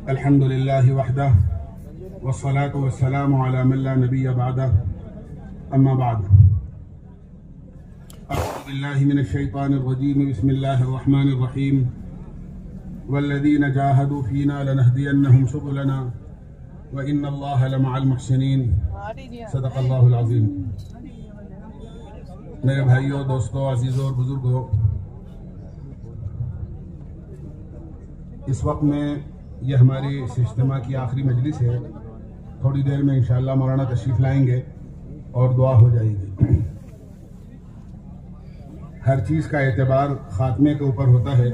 الحمد لله وحده والصلاة والسلام على من لا نبي بعده أما بعد أعوذ بالله من الشيطان الرجيم بسم الله الرحمن الرحيم والذين جاهدوا فينا لنهدينهم سبلنا وإن الله لمع المحسنين صدق اللہ العظیم۔ میرے بھائیوں، دوستوں، عزیزوں اور بزرگوں، اس وقت میں یہ ہماری اس اجتماع کی آخری مجلس ہے۔ تھوڑی دیر میں انشاءاللہ مولانا تشریف لائیں گے اور دعا ہو جائے گی۔ ہر چیز کا اعتبار خاتمے کے اوپر ہوتا ہے۔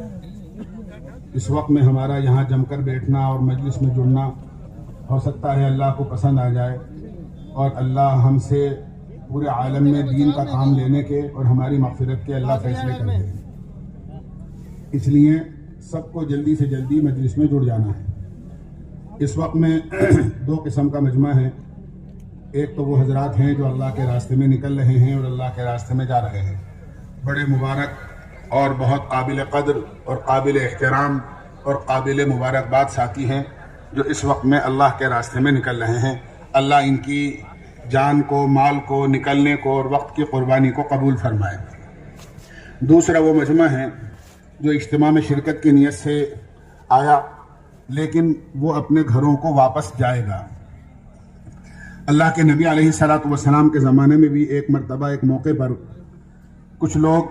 اس وقت میں ہمارا یہاں جم کر بیٹھنا اور مجلس میں جڑنا ہو سکتا ہے اللہ کو پسند آ جائے، اور اللہ ہم سے پورے عالم میں دین کا کام لینے کے اور ہماری مغفرت کے اللہ فیصلے کر دے۔ اس لیے سب کو جلدی سے جلدی مجلس میں جڑ جانا ہے۔ اس وقت میں دو قسم کا مجمع ہے۔ ایک تو وہ حضرات ہیں جو اللہ کے راستے میں نکل رہے ہیں اور اللہ کے راستے میں جا رہے ہیں، بڑے مبارک اور بہت قابل قدر اور قابل احترام اور قابل مبارکباد ساتھی ہیں جو اس وقت میں اللہ کے راستے میں نکل رہے ہیں۔ اللہ ان کی جان کو، مال کو، نکلنے کو اور وقت کی قربانی کو قبول فرمائے۔ دوسرا وہ مجمع ہے جو اجتماع میں شرکت کی نیت سے آیا لیکن وہ اپنے گھروں کو واپس جائے گا۔ اللہ کے نبی علیہ الصلوۃ والسلام کے زمانے میں بھی ایک مرتبہ ایک موقع پر کچھ لوگ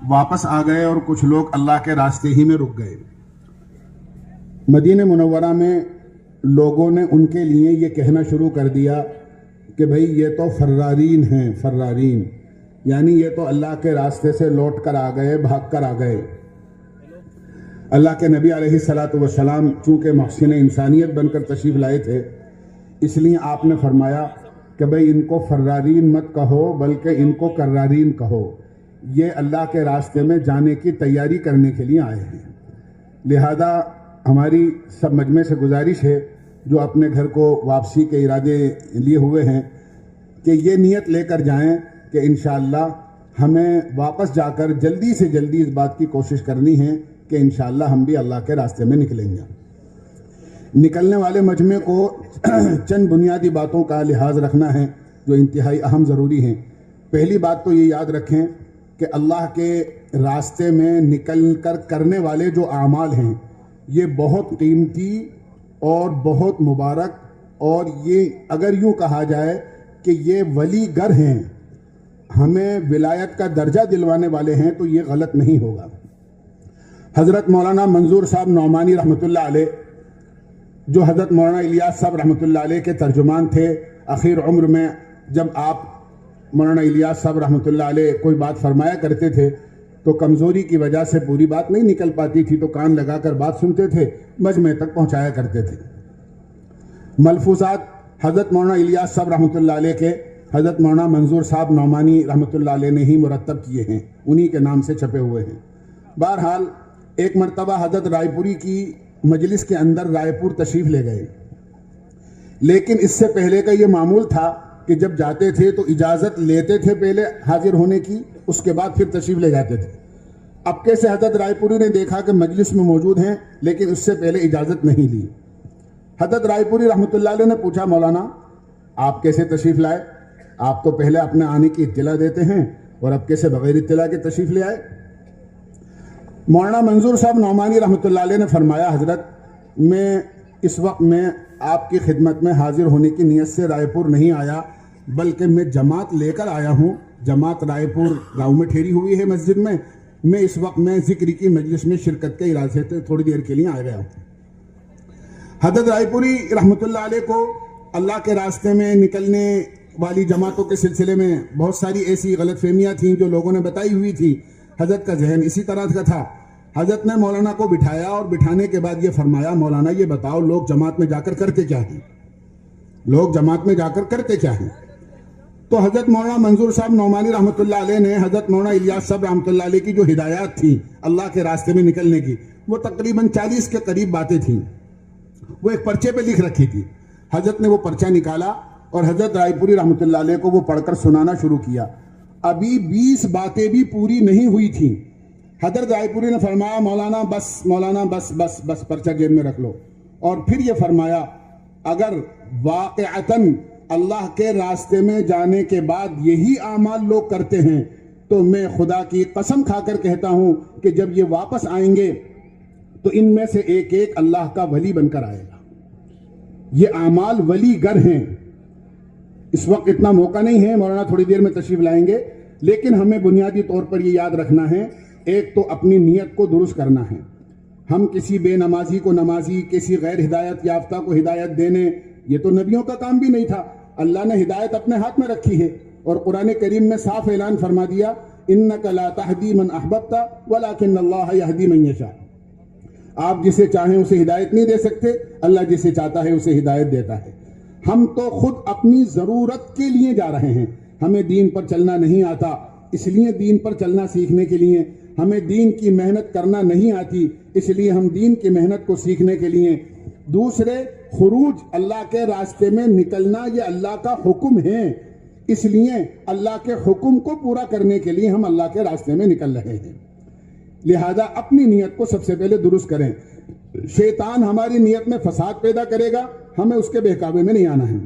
واپس آ گئے اور کچھ لوگ اللہ کے راستے ہی میں رک گئے۔ مدینہ منورہ میں لوگوں نے ان کے لیے یہ کہنا شروع کر دیا کہ بھئی یہ تو فرارین ہیں، فرارین، یعنی یہ تو اللہ کے راستے سے لوٹ کر آ گئے، بھاگ کر آ گئے۔ اللہ کے نبی علیہ الصلوۃ والسلام چونکہ محسن انسانیت بن کر تشریف لائے تھے، اس لیے آپ نے فرمایا کہ بھئی ان کو فرارین مت کہو بلکہ ان کو کرارین کہو، یہ اللہ کے راستے میں جانے کی تیاری کرنے کے لیے آئے ہیں۔ لہذا ہماری سب مجمع سے گزارش ہے جو اپنے گھر کو واپسی کے ارادے لیے ہوئے ہیں کہ یہ نیت لے کر جائیں کہ انشاءاللہ ہمیں واپس جا کر جلدی سے جلدی اس بات کی کوشش کرنی ہے کہ انشاءاللہ ہم بھی اللہ کے راستے میں نکلیں گے۔ نکلنے والے مجمع کو چند بنیادی باتوں کا لحاظ رکھنا ہے جو انتہائی اہم ضروری ہیں۔ پہلی بات تو یہ یاد رکھیں کہ اللہ کے راستے میں نکل کر کرنے والے جو اعمال ہیں یہ بہت قیمتی اور بہت مبارک، اور یہ اگر یوں کہا جائے کہ یہ ولی گر ہیں، ہمیں ولایت کا درجہ دلوانے والے ہیں، تو یہ غلط نہیں ہوگا۔ حضرت مولانا منظور صاحب نعمانی رحمۃ اللہ علیہ، جو حضرت مولانا الیاس صاحب رحمۃ اللہ علیہ کے ترجمان تھے، اخیر عمر میں جب آپ مولانا الیاس صاحب رحمۃ اللہ علیہ کوئی بات فرمایا کرتے تھے تو کمزوری کی وجہ سے پوری بات نہیں نکل پاتی تھی، تو کان لگا کر بات سنتے تھے، مجمع تک پہنچایا کرتے تھے۔ ملفوظات حضرت مولانا الیاس صاحب رحمۃ اللہ علیہ کے حضرت مولانا منظور صاحب نعمانی رحمۃ اللہ علیہ نے ہی مرتب کیے ہیں، انہی کے نام سے چھپے ہوئے ہیں۔ بہرحال ایک مرتبہ حضرت رائے پوری کی مجلس کے اندر رائے پور تشریف لے گئے، لیکن اس سے پہلے کا یہ معمول تھا کہ جب جاتے تھے تو اجازت لیتے تھے پہلے حاضر ہونے کی، اس کے بعد پھر تشریف لے جاتے تھے۔ اب کیسے حضرت رائے پوری نے دیکھا کہ مجلس میں موجود ہیں لیکن اس سے پہلے اجازت نہیں لی۔ حضرت رائے پوری رحمۃ اللہ علیہ نے پوچھا، مولانا آپ کیسے تشریف لائے؟ آپ تو پہلے اپنے آنے کی اطلاع دیتے ہیں اور اب کیسے بغیر اطلاع کے تشریف لے آئے؟ مولانا منظور صاحب نعمانی رحمۃ اللہ علیہ نے فرمایا، حضرت میں اس وقت میں آپ کی خدمت میں حاضر ہونے کی نیت سے رائے پور نہیں آیا، بلکہ میں جماعت لے کر آیا ہوں۔ جماعت رائے پور گاؤں میں ٹھہری ہوئی ہے مسجد میں، میں اس وقت میں ذکر کی مجلس میں شرکت کے ارادے سے تھوڑی دیر کے لیے آ گیا ہوں۔ حضرت رائے پوری رحمۃ اللہ علیہ کو اللہ کے راستے میں نکلنے والی جماعتوں کے سلسلے میں بہت ساری ایسی غلط فہمیاں تھیں جو لوگوں نے بتائی ہوئی تھی۔ حضرت کا ذہن اسی طرح کا تھا۔ حضرت نے مولانا کو بٹھایا اور بٹھانے کے بعد یہ فرمایا، مولانا یہ بتاؤ لوگ جماعت میں جا کر کرتے کیا ہیں؟ لوگ جماعت میں جا کر کرتے کیا ہیں؟ تو حضرت مولانا منظور صاحب نعمانی رحمۃ اللہ علیہ نے حضرت مولانا الیاس صاحب رحمۃ اللہ علیہ کی جو ہدایات تھیں اللہ کے راستے میں نکلنے کی، وہ تقریباً 40 کے قریب باتیں تھیں، وہ ایک پرچے پہ لکھ رکھی تھی۔ حضرت نے وہ پرچہ نکالا اور حضرت رائے پوری رحمۃ اللہ علیہ کو وہ پڑھ کر سنانا شروع کیا۔ ابھی 20 باتیں بھی پوری نہیں ہوئی تھیں۔ حضرت رائے پوری نے فرمایا، مولانا بس، مولانا بس بس بس، پرچہ جیب میں رکھ لو۔ اور پھر یہ فرمایا اگر واقعتاً اللہ کے راستے میں جانے کے بعد یہی اعمال لوگ کرتے ہیں تو میں خدا کی قسم کھا کر کہتا ہوں کہ جب یہ واپس آئیں گے تو ان میں سے ایک ایک اللہ کا ولی بن کر آئے گا. یہ اعمال ولی گر ہیں. اس وقت اتنا موقع نہیں ہے, مولانا تھوڑی دیر میں تشریف لائیں گے, لیکن ہمیں بنیادی طور پر یہ یاد رکھنا ہے, ایک تو اپنی نیت کو درست کرنا ہے. ہم کسی بے نمازی کو نمازی, کسی غیر ہدایت یافتہ کو ہدایت دینے, یہ تو نبیوں کا کام بھی نہیں تھا. اللہ نے ہدایت اپنے ہاتھ میں رکھی ہے اور قرآن کریم میں صاف اعلان فرما دیا انک لا تہدی من احببت ولکن اللہ یہدی من یشاء. آپ جسے چاہیں اسے ہدایت نہیں دے سکتے, اللہ جسے چاہتا ہے اسے ہدایت دیتا ہے. ہم تو خود اپنی ضرورت کے لیے جا رہے ہیں. ہمیں دین پر چلنا نہیں آتا, اس لیے دین پر چلنا سیکھنے کے لیے. ہمیں دین کی محنت کرنا نہیں آتی, اس لیے ہم دین کی محنت کو سیکھنے کے لیے. دوسرے, خروج اللہ کے راستے میں نکلنا یہ اللہ کا حکم ہے, اس لیے اللہ کے حکم کو پورا کرنے کے لیے ہم اللہ کے راستے میں نکل رہے ہیں. لہذا اپنی نیت کو سب سے پہلے درست کریں. شیطان ہماری نیت میں فساد پیدا کرے گا, ہمیں اس کے بہکاوے میں نہیں آنا ہے.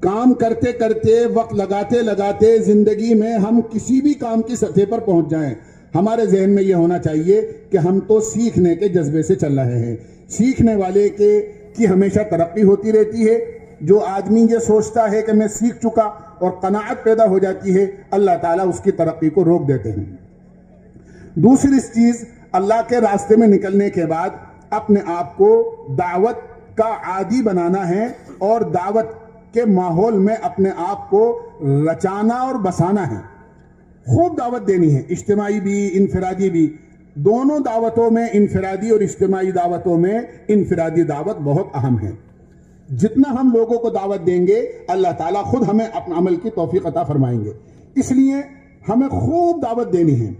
کام کرتے کرتے, وقت لگاتے لگاتے زندگی میں ہم کسی بھی کام کی سطح پر پہنچ جائیں, ہمارے ذہن میں یہ ہونا چاہیے کہ ہم تو سیکھنے کے جذبے سے چل رہے ہیں. سیکھنے والے کی ہمیشہ ترقی ہوتی رہتی ہے. جو آدمی یہ سوچتا ہے کہ میں سیکھ چکا اور قناعت پیدا ہو جاتی ہے, اللہ تعالیٰ اس کی ترقی کو روک دیتے ہیں. دوسری چیز, اللہ کے راستے میں نکلنے کے بعد اپنے آپ کو دعوت کا عادی بنانا ہے اور دعوت کے ماحول میں اپنے آپ کو رچانا اور بسانا ہے. خوب دعوت دینی ہے, اجتماعی بھی انفرادی بھی. دونوں دعوتوں میں, انفرادی اور اجتماعی دعوتوں میں, انفرادی دعوت بہت اہم ہے. جتنا ہم لوگوں کو دعوت دیں گے اللہ تعالیٰ خود ہمیں اپنے عمل کی توفیق عطا فرمائیں گے. اس لیے ہمیں خوب دعوت دینی ہے.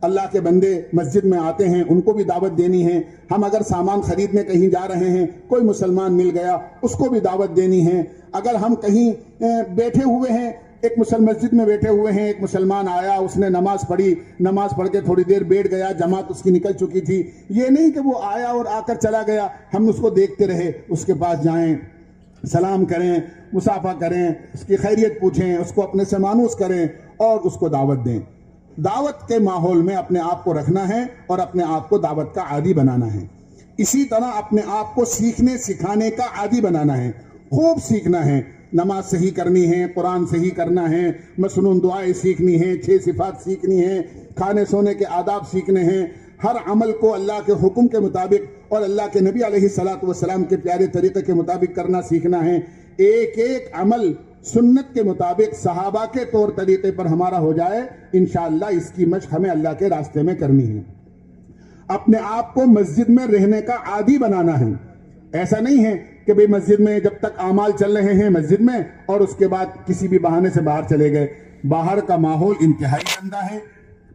اللہ کے بندے مسجد میں آتے ہیں, ان کو بھی دعوت دینی ہے. ہم اگر سامان خریدنے کہیں جا رہے ہیں, کوئی مسلمان مل گیا, اس کو بھی دعوت دینی ہے. اگر ہم کہیں بیٹھے ہوئے ہیں, ایک مسجد میں بیٹھے ہوئے ہیں, ایک مسلمان آیا, اس نے نماز پڑھی, نماز پڑھ کے تھوڑی دیر بیٹھ گیا, جماعت اس کی نکل چکی تھی. یہ نہیں کہ وہ آیا اور آ کر چلا گیا, ہم اس کو دیکھتے رہے. اس کے پاس جائیں, سلام کریں, مصافحہ کریں, اس کی خیریت پوچھیں, اس کو اپنے سے مانوس کریں اور اس کو دعوت دیں. دعوت کے ماحول میں اپنے آپ کو رکھنا ہے اور اپنے آپ کو دعوت کا عادی بنانا ہے. اسی طرح اپنے آپ کو سیکھنے سکھانے کا عادی بنانا ہے. خوب سیکھنا ہے, نماز صحیح کرنی ہے, قرآن صحیح کرنا ہے, مسنون دعائیں سیکھنی ہیں, 6 صفات سیکھنی ہیں, کھانے سونے کے آداب سیکھنے ہیں. ہر عمل کو اللہ کے حکم کے مطابق اور اللہ کے نبی علیہ الصلوۃ والسلام کے پیارے طریقے کے مطابق کرنا سیکھنا ہے. ایک ایک عمل سنت کے مطابق صحابہ کے طور طریقے پر ہمارا ہو جائے, انشاءاللہ اس کی مشق ہمیں اللہ کے راستے میں کرنی ہے. اپنے آپ کو مسجد میں رہنے کا عادی بنانا ہے. ایسا نہیں ہے کہ بھئی مسجد میں جب تک اعمال چل رہے ہیں مسجد میں اور اس کے بعد کسی بھی بہانے سے باہر چلے گئے. باہر کا ماحول انتہائی گندا ہے.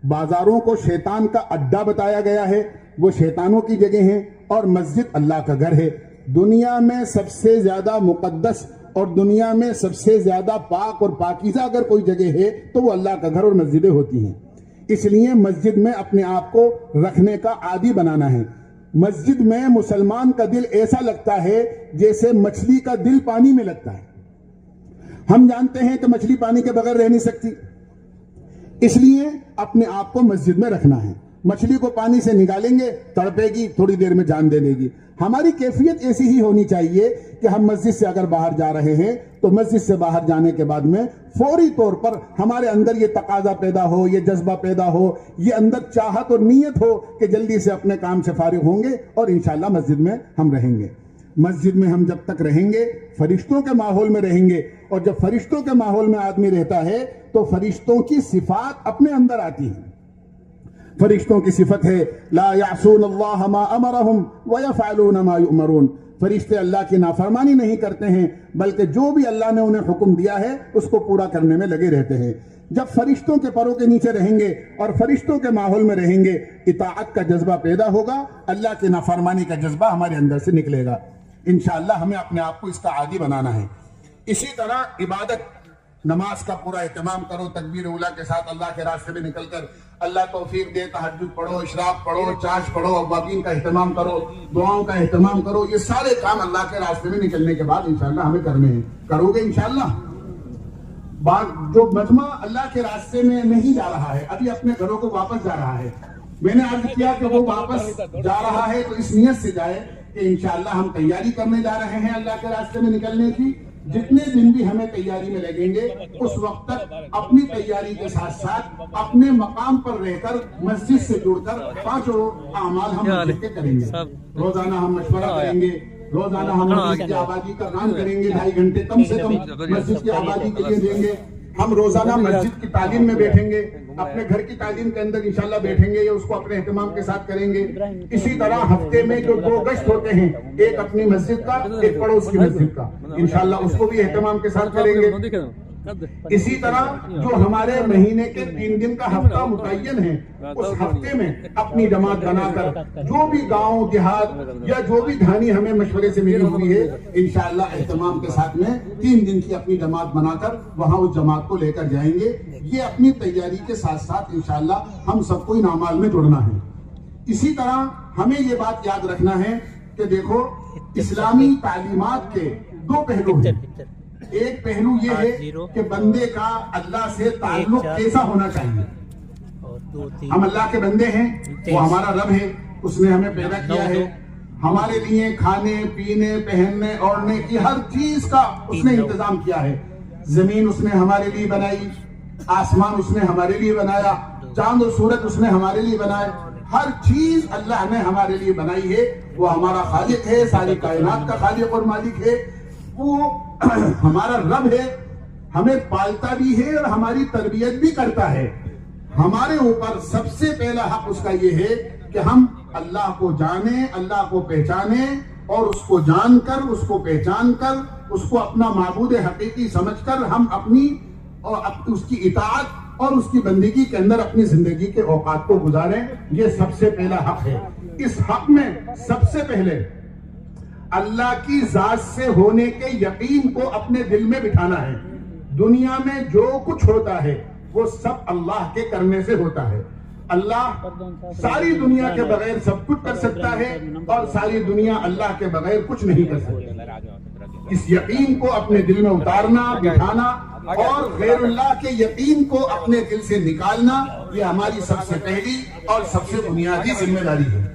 بازاروں کو شیطان کا اڈا بتایا گیا ہے, وہ شیطانوں کی جگہ ہیں, اور مسجد اللہ کا گھر ہے. دنیا میں سب سے زیادہ مقدس اور دنیا میں سب سے زیادہ پاک اور پاکیزہ اگر کوئی جگہ ہے تو وہ اللہ کا گھر اور مسجدیں ہوتی ہیں. اس لیے مسجد میں اپنے آپ کو رکھنے کا عادی بنانا ہے. مسجد میں مسلمان کا دل ایسا لگتا ہے جیسے مچھلی کا دل پانی میں لگتا ہے. ہم جانتے ہیں کہ مچھلی پانی کے بغیر رہ نہیں سکتی, اس لیے اپنے آپ کو مسجد میں رکھنا ہے. مچھلی کو پانی سے نکالیں گے, تڑپے گی, تھوڑی دیر میں جان دے لے گی. ہماری کیفیت ایسی ہی ہونی چاہیے کہ ہم مسجد سے اگر باہر جا رہے ہیں تو مسجد سے باہر جانے کے بعد میں فوری طور پر ہمارے اندر یہ تقاضا پیدا ہو, یہ جذبہ پیدا ہو, یہ اندر چاہت اور نیت ہو کہ جلدی سے اپنے کام سے فارغ ہوں گے اور انشاءاللہ مسجد میں ہم رہیں گے. مسجد میں ہم جب تک رہیں گے فرشتوں کے ماحول میں رہیں گے, اور جب فرشتوں کے ماحول میں آدمی رہتا ہے تو فرشتوں کی صفات اپنے اندر آتی ہیں. فرشتوں کی صفت ہے لا یعصون اللہ ما امرہم ویفعلون ما یؤمرون. فرشتے اللہ کی نافرمانی نہیں کرتے ہیں بلکہ جو بھی اللہ نے انہیں حکم دیا ہے اس کو پورا کرنے میں لگے رہتے ہیں. جب فرشتوں کے پروں کے نیچے رہیں گے اور فرشتوں کے ماحول میں رہیں گے, اطاعت کا جذبہ پیدا ہوگا, اللہ کی نافرمانی کا جذبہ ہمارے اندر سے نکلے گا. انشاءاللہ ہمیں اپنے آپ کو اس کا عادی بنانا ہے. اسی طرح عبادت, نماز کا پورا اہتمام کرو, تکبیر اولیٰ کے ساتھ اللہ کے راستے میں نکل کر اللہ توفیق دے، تہجد پڑھو، اشراق پڑھو، چاش پڑھو، اوابین کا اہتمام کرو، دعاؤں کا اہتمام کرو. یہ سارے کام اللہ کے راستے میں نکلنے کے بعد انشاءاللہ ہمیں کرنے ہیں. کرو گے انشاءاللہ؟ جو مجمع اللہ کے راستے میں نہیں جا رہا ہے، ابھی اپنے گھروں کو واپس جا رہا ہے، میں نے عرض کیا کہ وہ واپس جا رہا ہے تو اس نیت سے جائے کہ انشاءاللہ ہم تیاری کرنے جا رہے ہیں اللہ کے راستے میں نکلنے کی. جتنے دن بھی ہمیں تیاری میں لگیں گے اس وقت تک اپنی تیاری کے ساتھ ساتھ اپنے مقام پر رہ کر مسجد سے جڑ کر 5 اعمال ہم مسجد کے کریں گے. روزانہ ہم مشورہ کریں گے، روزانہ ہم مسجد کی آبادی کا کام کریں گے، 2.5 گھنٹے کم سے کم مسجد کی آبادی کے لیے دیں گے. ہم روزانہ مسجد کی تعلیم میں بیٹھیں گے، اپنے گھر کی تعلیم کے اندر انشاءاللہ بیٹھیں گے یا اس کو اپنے اہتمام کے ساتھ کریں گے. اسی طرح ہفتے میں جو 2 گشت ہوتے ہیں، ایک اپنی مسجد کا، ایک پڑوس کی مسجد کا، انشاءاللہ اس کو بھی اہتمام کے ساتھ کریں گے. اسی طرح جو ہمارے مہینے کے 3 دن کا ہفتہ متعین ہے، اس ہفتے میں اپنی جماعت بنا کر جو بھی گاؤں دیہات یا جو بھی دھانی ہمیں مشورے سے ملی ہوئی ہے، انشاءاللہ اہتمام کے ساتھ میں 3 دن کی اپنی جماعت بنا کر وہاں اس جماعت کو لے کر جائیں گے. یہ اپنی تیاری کے ساتھ ساتھ انشاءاللہ ہم سب کو ان اعمال میں جڑنا ہے. اسی طرح ہمیں یہ بات یاد رکھنا ہے کہ دیکھو، اسلامی تعلیمات کے 2 پہلو ہیں. ایک پہلو یہ ہے کہ بندے کا اللہ سے تعلق کیسا ہونا چاہیے. ہم اللہ کے بندے ہیں، وہ ہمارا رب ہے، اس نے ہمیں پیدا کیا ہے، ہمارے لیے کھانے پینے پہننے اوڑھنے کی ہر چیز کا اس نے انتظام کیا ہے. زمین اس نے ہمارے لیے بنائی، آسمان اس نے ہمارے لیے بنایا، چاند و سورج اس نے ہمارے لیے بنائے. ہر چیز اللہ نے ہمارے لیے بنائی ہے. وہ ہمارا خالق ہے، ساری کائنات کا خالق اور مالک ہے. وہ ہمارا رب ہے، ہمیں پالتا بھی ہے اور ہماری تربیت بھی کرتا ہے. ہمارے اوپر سب سے پہلا حق اس کا یہ ہے کہ ہم اللہ کو جانیں، اللہ کو پہچانیں، اور اس کو جان کر، اس کو پہچان کر، اس کو اپنا معبود حقیقی سمجھ کر ہم اپنی اور اس کی اطاعت اور اس کی بندگی کے اندر اپنی زندگی کے اوقات کو گزاریں. یہ سب سے پہلا حق ہے. اس حق میں سب سے پہلے اللہ کی ذات سے ہونے کے یقین کو اپنے دل میں بٹھانا ہے. دنیا میں جو کچھ ہوتا ہے وہ سب اللہ کے کرنے سے ہوتا ہے. اللہ ساری دنیا کے بغیر سب کچھ کر سکتا ہے اور ساری دنیا اللہ کے بغیر کچھ نہیں کر سکتی. اس یقین کو اپنے دل میں اتارنا، بٹھانا اور غیر اللہ کے یقین کو اپنے دل سے نکالنا، یہ ہماری سب سے پہلی اور سب سے بنیادی ذمہ داری ہے.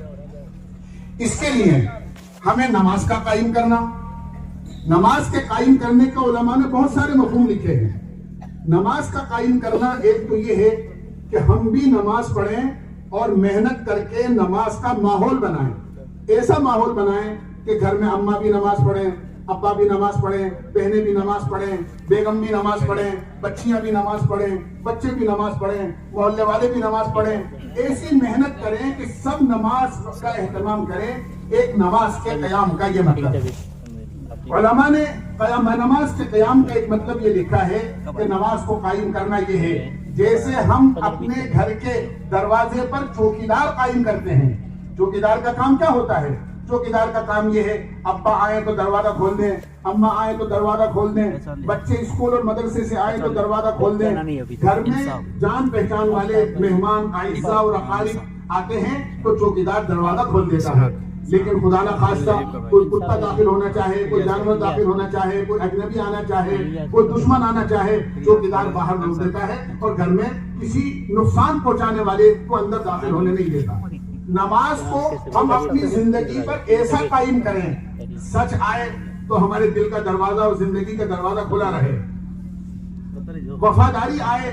اس کے لیے ہمیں نماز کا قائم کرنا. نماز کے قائم کرنے کا علماء نے بہت سارے مفہوم لکھے ہیں. نماز کا قائم کرنا ایک تو یہ ہے کہ ہم بھی نماز پڑھیں اور محنت کر کے نماز کا ماحول بنائیں. ایسا ماحول بنائیں کہ گھر میں اماں بھی نماز پڑھیں، ابا بھی نماز پڑھیں، بہنیں بھی نماز پڑھیں، بیگم بھی نماز پڑھیں، بچیاں بھی نماز پڑھیں، بچے بھی نماز پڑھیں، محلے والے بھی نماز پڑھیں. ایسی محنت کریں کہ سب نماز کا اہتمام کریں. ایک نماز کے قیام کا یہ مطلب ہے. علماء نے نماز کے قیام کا ایک مطلب یہ لکھا ہے کہ نماز کو قائم کرنا یہ ہے جیسے ہم اپنے گھر کے دروازے پر چوکیدار قائم کرتے ہیں. چوکیدار کا کام کیا ہوتا ہے؟ چوکیدار کا کام یہ ہے، ابا آئے تو دروازہ کھول دیں، اماں آئے تو دروازہ کھول دیں، بچے اسکول اور مدرسے سے آئے تو دروازہ کھول دیں. گھر میں جان پہچان والے مہمان اعزاء اور اقارب آتے ہیں تو چوکیدار دروازہ کھول دیتا ہے. لیکن خدا نہ خواستہ کوئی کتا داخل ہونا چاہے، کوئی جانور داخل ہونا چاہے، کوئی اجنبی آنا چاہے، کوئی دشمن آنا چاہے، چوکیدار باہر روک دیتا ہے اور گھر میں کسی نقصان پہنچانے والے کو اندر داخل ہونے نہیں دیتا. نماز کو ہم اپنی زندگی پر ایسا قائم کریں، سچ آئے تو ہمارے دل کا دروازہ اور زندگی کا دروازہ کھلا رہے، وفاداری آئے،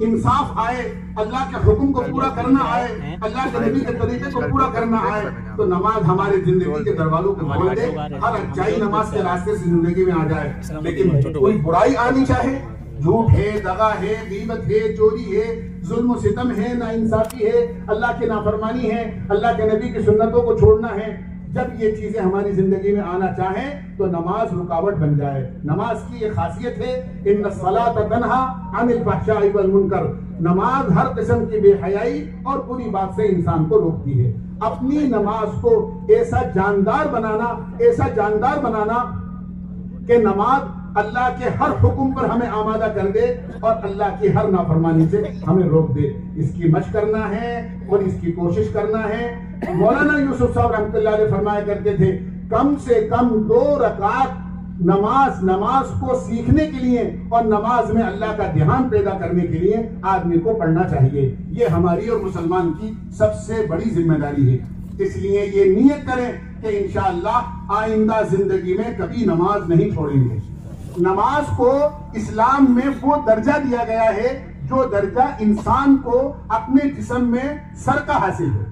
انصاف آئے، اللہ کے حکم کو پورا کرنا آئے، اللہ کے نبی کے طریقے کو پورا کرنا آئے، تو نماز ہمارے زندگی کے دروازوں کو کھول دے. ہر اچھائی نماز کے راستے سے زندگی میں آ جائے. لیکن کوئی برائی آنی چاہے، جھوٹ ہے، دغا ہے، غیبت ہے، چوری ہے، ظلم و ستم ہے، ناانصافی ہے، اللہ کی نافرمانی ہے، اللہ کے نبی کی سنتوں کو چھوڑنا ہے، جب یہ چیزیں ہماری زندگی میں آنا چاہیں تو نماز رکاوٹ بن جائے. نماز کی یہ خاصیت ہے، ان الصلاۃ تنہا عن الفحشاء والمنکر. نماز ہر قسم کی بے حیائی اور بری بات سے انسان کو روکتی ہے. اپنی نماز کو ایسا جاندار بنانا کہ نماز اللہ کے ہر حکم پر ہمیں آمادہ کر دے اور اللہ کی ہر نافرمانی سے ہمیں روک دے. اس کی مشق کرنا ہے اور اس کی کوشش کرنا ہے. مولانا یوسف صاحب رحمۃ اللہ علیہ فرمایا کرتے تھے کم سے کم 2 رکعت نماز کو سیکھنے کے لیے اور نماز میں اللہ کا دھیان پیدا کرنے کے لیے آدمی کو پڑھنا چاہیے. یہ ہماری اور مسلمان کی سب سے بڑی ذمہ داری ہے. اس لیے یہ نیت کریں کہ انشاءاللہ آئندہ زندگی میں کبھی نماز نہیں چھوڑیں گے. نماز کو اسلام میں وہ درجہ دیا گیا ہے جو درجہ انسان کو اپنے جسم میں سر کا حاصل ہے.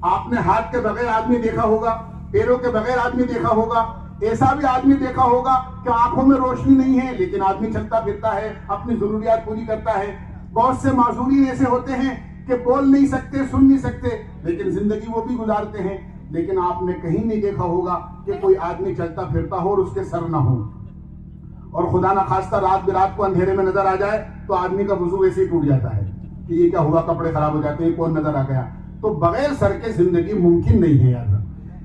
آپ نے ہاتھ کے بغیر آدمی دیکھا ہوگا, پیروں کے بغیر آدمی دیکھا ہوگا, ایسا بھی آدمی دیکھا ہوگا کہ آنکھوں میں روشنی نہیں ہے لیکن آدمی چلتا پھرتا ہے, اپنی ضروریات پوری کرتا ہے. بہت سے معذورین ایسے ہوتے ہیں کہ بول نہیں سکتے, سن نہیں سکتے, لیکن زندگی وہ بھی گزارتے ہیں. لیکن آپ نے کہیں نہیں دیکھا ہوگا کہ کوئی آدمی چلتا پھرتا ہو اور اس کے سر نہ ہو, اور خدا نہ خواستہ رات برات کو اندھیرے میں نظر آ جائے تو آدمی کا وضو ویسے ہی ٹوٹ جاتا ہے کہ یہ کیا ہوا, کپڑے خراب ہو جاتے ہیں, کون نظر آ گیا. تو بغیر سر کے زندگی ممکن نہیں ہے یار.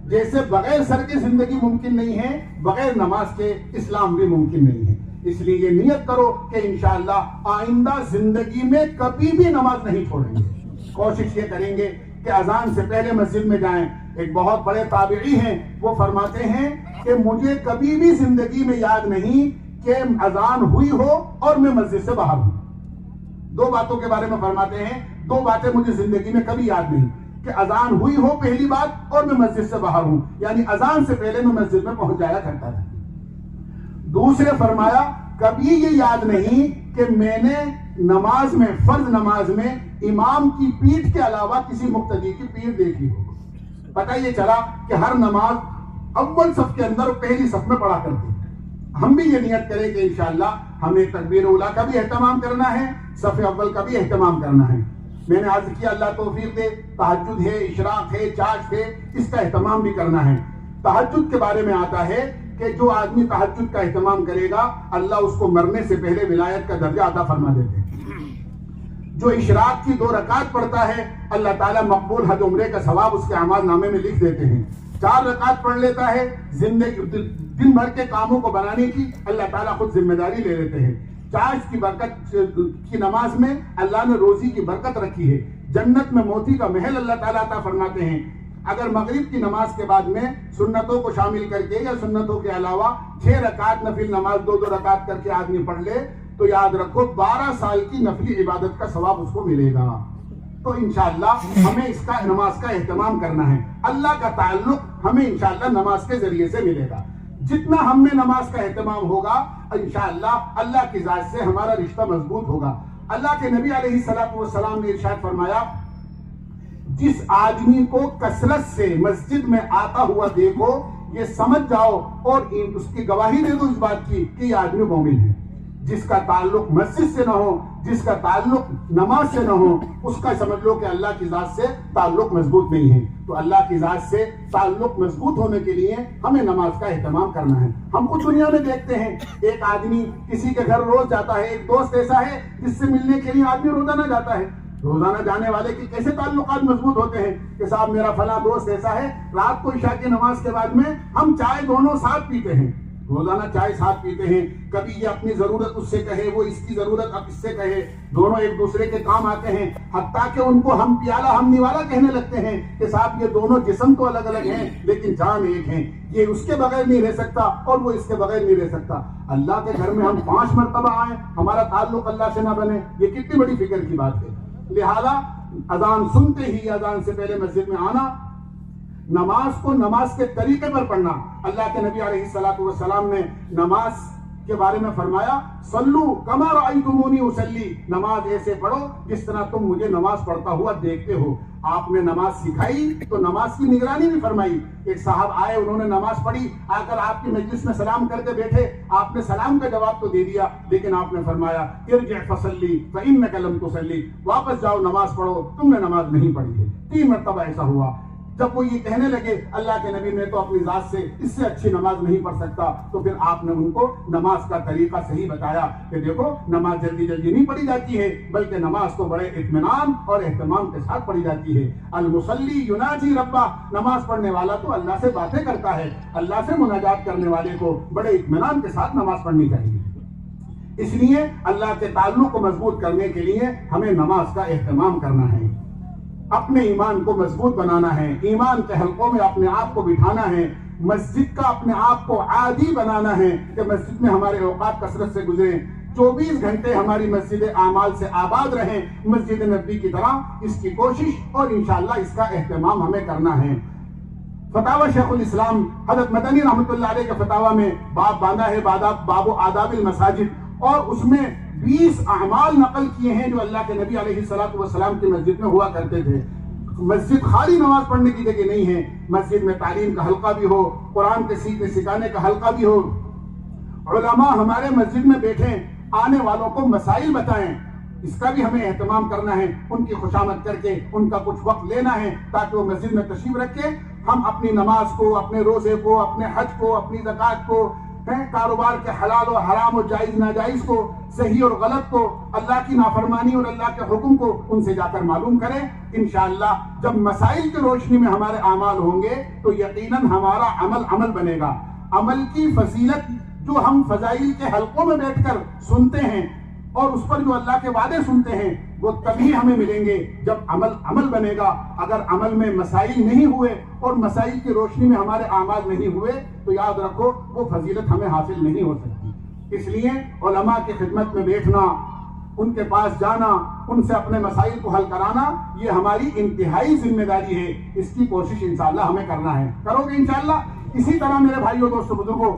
جیسے بغیر سر کے زندگی ممکن نہیں ہے, بغیر نماز کے اسلام بھی ممکن نہیں ہے. اس لیے یہ نیت کرو کہ انشاءاللہ آئندہ زندگی میں کبھی بھی نماز نہیں چھوڑیں گے. کوشش یہ کریں گے کہ اذان سے پہلے مسجد میں جائیں. ایک بہت بڑے تابعی ہیں, وہ فرماتے ہیں کہ مجھے کبھی بھی زندگی میں یاد نہیں کہ اذان ہوئی ہو اور میں مسجد سے باہر ہوں. 2 باتوں کے بارے میں فرماتے ہیں, 2 باتیں مجھے زندگی میں کبھی یاد نہیں کہ اذان ہوئی ہو پہلی بات اور میں مسجد سے باہر ہوں, یعنی اذان سے پہلے میں مسجد میں پہنچ جایا کرتا تھا. دوسرے فرمایا کبھی یہ یاد نہیں کہ میں نے نماز میں, فرض نماز میں امام کی پیٹھ کے علاوہ کسی مقتدی کی پیٹھ دیکھی ہو. پتہ یہ چلا کہ ہر نماز اول صف کے اندر پہلی صف میں پڑھا کرتے ہیں. ہم بھی یہ نیت کریں کہ انشاءاللہ ہمیں تکبیر اولیٰ کا بھی اہتمام کرنا ہے, صف اول کا بھی اہتمام کرنا ہے. میں نے عرض کیا اللہ توفیق دے, تہجد ہے, اشراق ہے, چاشت ہے, اس کا اہتمام بھی کرنا ہے. تہجد کے بارے میں آتا ہے کہ جو آدمی تہجد کا اہتمام کرے گا اللہ اس کو مرنے سے پہلے ولایت کا درجہ عطا فرما دیتے ہیں. جو اشراق کی 2 رکعت پڑھتا ہے اللہ تعالیٰ مقبول حج عمرے کا ثواب اس کے اعمال نامے میں لکھ دیتے ہیں. 4 رکعت پڑھ لیتا ہے, زندگی دن بھر کے کاموں کو بنانے کی اللہ تعالیٰ خود ذمہ داری لے لیتے ہیں. چاشت کی برکت کی نماز میں اللہ نے روزی کی برکت رکھی ہے. جنت میں موتی کا محل اللہ تعالیٰ عطا فرماتے ہیں. اگر مغرب کی نماز کے بعد میں سنتوں کو شامل کر کے یا سنتوں کے علاوہ 6 رکعت نفل نماز 2 رکعت کر کے آدمی پڑھ لے تو یاد رکھو 12 سال کی نفلی عبادت کا ثواب اس کو ملے گا. تو انشاءاللہ ہمیں اس کا نماز کا اہتمام کرنا ہے. اللہ کا تعلق ہمیں انشاءاللہ نماز کے ذریعے سے ملے گا. جتنا ہم میں نماز کا اہتمام ہوگا انشاءاللہ اللہ کی ذات سے ہمارا رشتہ مضبوط ہوگا. اللہ کے نبی علیہ السلام نے ارشاد فرمایا جس آدمی کو کثرت سے مسجد میں آتا ہوا دیکھو یہ سمجھ جاؤ اور اس کی گواہی دے دو اس بات کی کہ یہ آدمی مومن ہے. جس کا تعلق مسجد سے نہ ہو, جس کا تعلق نماز سے نہ ہو, اس کا سمجھ لو کہ اللہ کی ذات سے تعلق مضبوط نہیں ہے. تو اللہ کی ذات سے تعلق مضبوط ہونے کے لیے ہمیں نماز کا اہتمام کرنا ہے. ہم کچھ دنیا میں دیکھتے ہیں ایک آدمی کسی کے گھر روز جاتا ہے, ایک دوست ایسا ہے جس سے ملنے کے لیے آدمی روزانہ جاتا ہے. روزانہ جانے والے کے کیسے تعلقات مضبوط ہوتے ہیں کہ صاحب میرا فلاں دوست ایسا ہے, رات کو عشاء کی نماز کے بعد میں ہم چائے دونوں ساتھ پیتے ہیں, روزانہ چائے ساتھ پیتے ہیں. کبھی یہ اپنی ضرورت اس سے کہے, وہ اس کی ضرورت اب اس سے کہے, دونوں ایک دوسرے کے کام آتے ہیں. حتیٰ کہ ان کو ہم پیالہ ہم نوالا کہنے لگتے ہیں کہ صاحب یہ دونوں جسم تو الگ الگ ہیں لیکن جان ایک ہیں. یہ اس کے بغیر نہیں رہ سکتا اور وہ اس کے بغیر نہیں رہ سکتا. اللہ کے گھر میں ہم 5 مرتبہ آئیں, ہمارا تعلق اللہ سے نہ بنے, یہ کتنی بڑی فکر کی بات ہے. لہذا اذان سنتے ہی اذان سے پہلے مسجد میں آنا, نماز کو نماز کے طریقے پر پڑھنا. اللہ کے نبی علیہ السلام نے نماز کے بارے میں فرمایا صلو کما رأیتمونی اصلی, نماز ایسے پڑھو جس طرح تم مجھے نماز پڑھتا ہوا دیکھتے ہو. آپ نے نماز سکھائی تو نماز کی نگرانی بھی فرمائی. ایک صاحب آئے, انہوں نے نماز پڑھی, آ کر آپ کی مجلس میں سلام کر کے بیٹھے. آپ نے سلام کا جواب تو دے دیا لیکن آپ نے فرمایا ارجع فصلی فإنک لم تصلی, واپس جاؤ نماز پڑھو, تم نے نماز نہیں پڑھی ہے. 3 مرتبہ ایسا ہوا. جب وہ یہ کہنے لگے اللہ کے نبی میں تو اپنی ذات سے اس سے اچھی نماز نہیں پڑھ سکتا، تو پھر آپ نے ان کو نماز کا طریقہ صحیح بتایا کہ دیکھو نماز جلدی جلدی نہیں پڑھی جاتی ہے، بلکہ نماز تو بڑے اطمینان اور اہتمام کے ساتھ پڑھی جاتی ہے۔ المصلی یناجی ربہ، نماز پڑھنے والا تو اللہ سے باتیں کرتا ہے، اللہ سے مناجات کرنے والے کو بڑے اطمینان کے ساتھ نماز پڑھنی چاہیے۔ اس لیے اللہ کے تعلق کو مضبوط کرنے کے لیے ہمیں نماز کا اہتمام کرنا ہے، اپنے ایمان کو مضبوط بنانا ہے، ایمان کے حلقوں میں اپنے آپ کو بٹھانا ہے، مسجد کا اپنے آپ کو عادی بنانا ہے کہ مسجد میں ہمارے اوقات کثرت سے گزریں، 24 گھنٹے ہماری مسجد اعمال سے آباد رہیں مسجد نبی کی طرح، اس کی کوشش اور انشاءاللہ اس کا اہتمام ہمیں کرنا ہے۔ فتاوی شیخ الاسلام حضرت مدنی رحمۃ اللہ علیہ کے فتاوی میں باب باندھا ہے، باب آداب المساجد، اور اس میں 20 اعمال نقل کیے ہیں جو اللہ کے نبی علیہ السلام کی مسجد میں ہوا کرتے تھے۔ مسجد خالی نماز پڑھنے کی جگہ نہیں ہے، مسجد میں تعلیم کا حلقہ بھی ہو، قرآن کے سیکھنے سکھانے کا حلقہ بھی ہو، علماء ہمارے مسجد میں بیٹھیں، آنے والوں کو مسائل بتائیں، اس کا بھی ہمیں اہتمام کرنا ہے، ان کی خوشامد کر کے ان کا کچھ وقت لینا ہے تاکہ وہ مسجد میں تشریف رکھے، ہم اپنی نماز کو، اپنے روزے کو، اپنے حج کو، اپنی زکوٰۃ کو، کاروبار کے حلال و حرام و جائز ناجائز کو، صحیح اور غلط کو، اللہ کی نافرمانی اور اللہ کے حکم کو ان سے جا کر معلوم کریں۔ انشاءاللہ جب مسائل کی روشنی میں ہمارے اعمال ہوں گے تو یقیناً ہمارا عمل بنے گا۔ عمل کی فضیلت جو ہم فضائل کے حلقوں میں بیٹھ کر سنتے ہیں اور اس پر جو اللہ کے وعدے سنتے ہیں وہ تبھی ہمیں ملیں گے جب عمل بنے گا۔ اگر عمل میں مسائل نہیں ہوئے اور مسائل کی روشنی میں ہمارے اعمال نہیں ہوئے تو یاد رکھو وہ فضیلت ہمیں حاصل نہیں ہو سکتی۔ اس لیے علماء کی خدمت میں بیٹھنا، ان کے پاس جانا، ان سے اپنے مسائل کو حل کرانا، یہ ہماری انتہائی ذمہ داری ہے، اس کی کوشش انشاءاللہ ہمیں کرنا ہے، کرو گے انشاءاللہ۔ اسی طرح میرے بھائیوں دوستوں بزرگوں،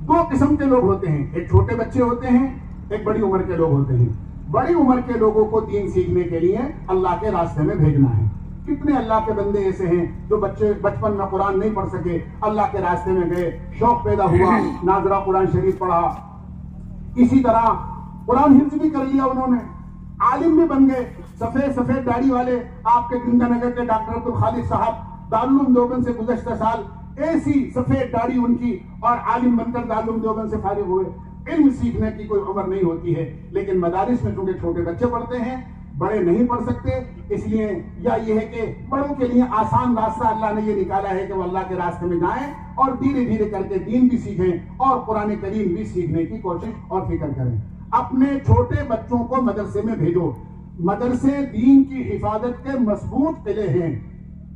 2 قسم کے لوگ ہوتے ہیں، ایک چھوٹے بچے ہوتے ہیں، ایک بڑی عمر کے لوگ ہوتے ہیں۔ بڑی عمر کے لوگوں کو دین سیکھنے کے لیے اللہ کے راستے میں بھیجنا ہے۔ کتنے اللہ کے بندے ایسے ہیں جو بچپن میں قرآن نہیں پڑھ سکے، اللہ کے راستے میں گئے، شوق پیدا ہوا، ناظرہ قرآن شریف پڑھا، اسی طرح قرآن حفظ بھی کر لیا انہوں نے، عالم بھی بن گئے، سفید داڑھی والے آپ کے گنگا نگر کے ڈاکٹر عبدالخالق صاحب دارالعلوم دیوبند سے گزشتہ سال ایسی سفید داڑھی ان کی، اور عالم بن کر دارالعلوم دیوبند سے فارغ ہوئے۔ علم سیکھنے کی کوئی عمر نہیں ہوتی ہے، لیکن مدارس میں چونکہ چھوٹے بچے پڑھتے ہیں، بڑے نہیں پڑھ سکتے، اس لیے یا یہ ہے کہ بڑوں کے لیے آسان راستہ اللہ نے یہ نکالا ہے کہ وہ اللہ کے راستے میں جائیں اور دھیرے دھیرے کر کے دین بھی سیکھیں اور قرآن کریم بھی سیکھنے کی کوشش اور فکر کریں۔ اپنے چھوٹے بچوں کو مدرسے میں بھیجو۔ مدرسے دین کی حفاظت کے مضبوط قلعے ہیں،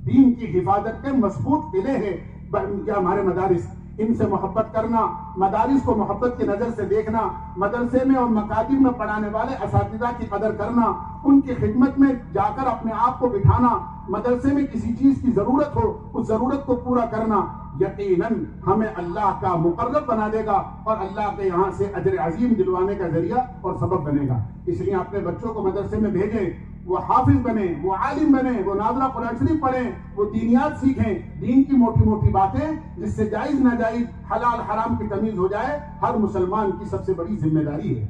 دین کی حفاظت کے مضبوط قلعے ہیں یہ ہمارے مدارس۔ ان سے محبت کرنا، مدارس کو محبت کی نظر سے دیکھنا، مدرسے میں اور مکاتب میں پڑھانے والے اساتذہ کی قدر کرنا، ان کی خدمت میں جا کر اپنے آپ کو بٹھانا، مدرسے میں کسی چیز کی ضرورت ہو اس ضرورت کو پورا کرنا، یقیناً ہمیں اللہ کا مقرب بنا دے گا اور اللہ کے یہاں سے اجر عظیم دلوانے کا ذریعہ اور سبب بنے گا۔ اس لیے اپنے بچوں کو مدرسے میں بھیجیں، وہ حافظ بنے، وہ عالم بنے، وہ ناظرہ قرآن شریف پڑھیں، وہ دینیات سیکھیں، دین کی موٹی موٹی باتیں جس سے جائز ناجائز حلال حرام کی تمیز ہو جائے، ہر مسلمان کی سب سے بڑی ذمہ داری ہے۔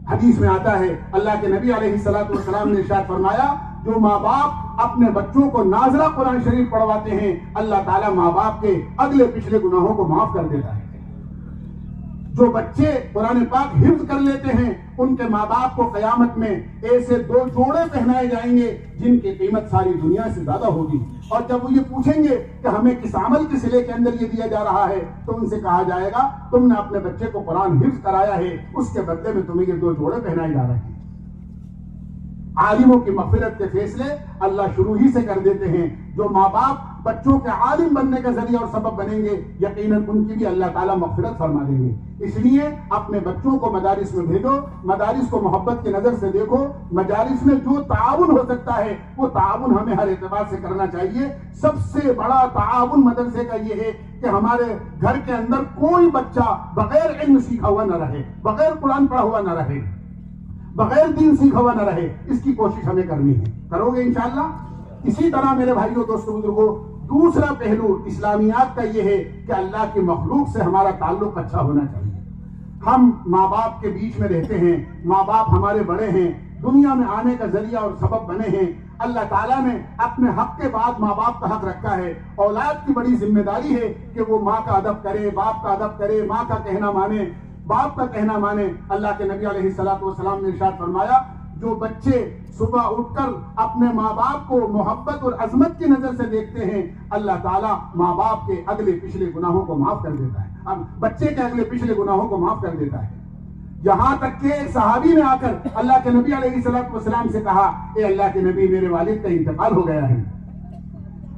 حدیث میں آتا ہے اللہ کے نبی علیہ السلام نے ارشاد فرمایا، جو ماں باپ اپنے بچوں کو ناظرہ قرآن شریف پڑھواتے ہیں اللہ تعالیٰ ماں باپ کے اگلے پچھلے گناہوں کو معاف کر دیتا ہے۔ جو بچے قرآن پاک حفظ کر لیتے ہیں ان کے ماں باپ کو قیامت میں ایسے 2 جوڑے پہنائے جائیں گے جن کی قیمت ساری دنیا سے زیادہ ہوگی، اور جب وہ یہ پوچھیں گے کہ ہمیں کس عمل کے صلے کے اندر یہ دیا جا رہا ہے تو ان سے کہا جائے گا تم نے اپنے بچے کو قرآن حفظ کرایا ہے، اس کے بدلے میں تمہیں یہ 2 جوڑے پہنائے جا رہے ہیں۔ عالموں کی مغفرت کے فیصلے اللہ شروع ہی سے کر دیتے ہیں۔ جو ماں باپ بچوں کے عالم بننے کا ذریعہ اور سبب بنیں گے یقیناً ان کی بھی اللہ تعالیٰ مغفرت فرما دیں گے۔ اس لیے اپنے بچوں کو مدارس میں بھیجو، مدارس کو محبت کی نظر سے دیکھو، مدارس میں جو تعاون ہو سکتا ہے وہ تعاون ہمیں ہر اعتبار سے کرنا چاہیے۔ سب سے بڑا تعاون مدرسے کا یہ ہے کہ ہمارے گھر کے اندر کوئی بچہ بغیر علم سیکھا ہوا نہ رہے، بغیر قرآن پڑھا ہوا نہ رہے، بغیر دین سیکھا ہوا نہ رہے، اس کی کوشش ہمیں کرنی ہے، کرو گے انشاءاللہ۔ اسی طرح میرے بھائیوں دوستوں بزرگوں، دوسرا پہلو اسلامیات کا یہ ہے کہ اللہ کی مخلوق سے ہمارا تعلق اچھا ہونا چاہیے۔ ہم ماں باپ کے بیچ میں رہتے ہیں، ماں باپ ہمارے بڑے ہیں، دنیا میں آنے کا ذریعہ اور سبب بنے ہیں، اللہ تعالیٰ نے اپنے حق کے بعد ماں باپ کا حق رکھا ہے. اولاد کی بڑی ذمہ داری ہے کہ وہ ماں کا ادب کرے، باپ کا ادب کرے، ماں کا کہنا مانے، باپ کا کہنا مانے. اللہ کے نبی علیہ السلام نے ارشاد فرمایا، جو بچے صبح اٹھ کر اپنے ماں باپ کو محبت اور عظمت کی نظر سے دیکھتے ہیں، اللہ تعالیٰ ماں باپ کے اگلے پچھلے گناہوں کو معاف کر دیتا ہے. اب بچے کے اگلے پچھلے گناہوں کو معاف کر دیتا ہے. یہاں تک کہ ایک صحابی نے آ کر اللہ کے نبی علیہ السلام سے کہا، اے اللہ کے نبی، میرے والد کا انتقال ہو گیا ہے،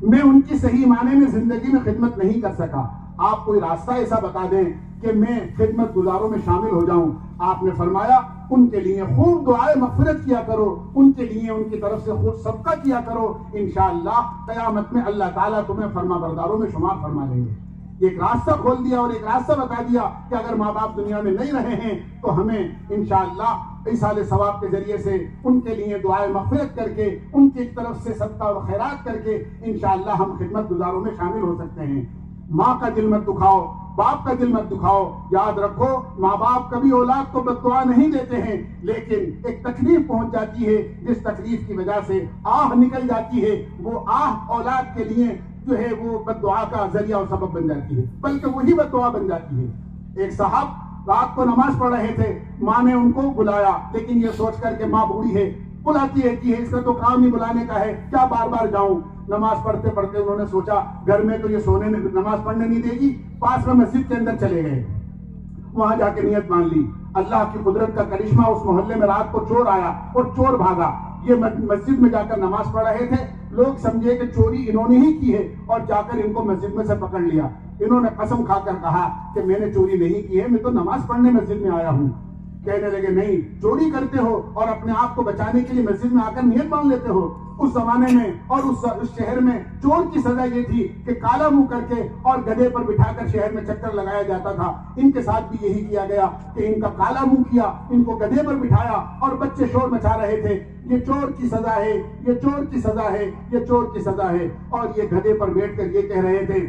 میں ان کی صحیح معنی میں زندگی میں خدمت نہیں کر سکا، آپ کوئی راستہ ایسا بتا دیں کہ میں خدمت گزاروں میں شامل ہو جاؤں. آپ نے فرمایا، ان کے لیے خوب دعائے مغفرت کیا کرو، ان کے لیے ان کی طرف سے خوب صدقہ کیا کرو، انشاءاللہ قیامت میں اللہ تعالیٰ تمہیں فرما برداروں میں شمار فرما لیں گے. ایک راستہ کھول دیا اور ایک راستہ بتا دیا کہ اگر ماں باپ دنیا میں نہیں رہے ہیں تو ہمیں انشاءاللہ ایصال ثواب کے ذریعے سے ان کے لیے دعائے مغفرت کر کے، ان کی طرف سے صدقہ و خیرات کر کے انشاءاللہ ہم خدمت گزاروں میں شامل ہو سکتے ہیں. ماں کا دل مت دکھاؤ، باپ کا دل مت دکھاؤ. یاد رکھو، ماں باپ کبھی اولاد کو بد دعا نہیں دیتے ہیں، لیکن ایک تکلیف پہنچ جاتی ہے، جس تکلیف کی وجہ سے آہ نکل جاتی ہے، وہ آہ اولاد کے لیے جو ہے وہ بد دعا کا ذریعہ اور سبب بن جاتی ہے، بلکہ وہی بد دعا بن جاتی ہے. ایک صاحب رات کو نماز پڑھ رہے تھے، ماں نے ان کو بلایا، لیکن یہ سوچ کر کہ ماں بوڑھی ہے، بلاتی رہتی ہے، اس کا تو کام ہی بلانے کا ہے، کیا بار بار جاؤں. نماز پڑھتے پڑھتے انہوں نے سوچا گھر میں تو یہ سونے نماز پڑھنے نہیں دے گی، پاس میں مسجد کے اندر چلے گئے، وہاں جا کے نیت مان لی. اللہ کی قدرت کا کرشمہ، اس محلے میں رات کو چور آیا اور چور بھاگا. یہ مسجد میں جا کر نماز پڑھ رہے تھے، لوگ سمجھے کہ چوری انہوں نے ہی کی ہے اور جا کر ان کو مسجد میں سے پکڑ لیا. انہوں نے قسم کھا کر کہا کہ میں نے چوری نہیں کی ہے، میں تو نماز پڑھنے مسجد میں آیا ہوں. کہنے لگے، نہیں، چوری کرتے ہو اور اپنے آپ کو بچانے کے لیے مسجد میں آ کر نیت مان لیتے ہو. اس زمانے میں اور اس شہر میں چور کی سزا یہ تھی کہ کالا منہ کر کے اور گدھے پر بٹھا کر شہر میں چکر لگایا جاتا تھا. ان کے ساتھ بھی یہی کیا گیا کہ ان کا کالا منہ کیا، ان کو گدھے پر بٹھایا اور بچے شور مچا رہے تھے، یہ چور کی سزا ہے، یہ چور کی سزا ہے، یہ چور کی سزا ہے. اور یہ گدھے پر بیٹھ کر یہ کہہ رہے تھے،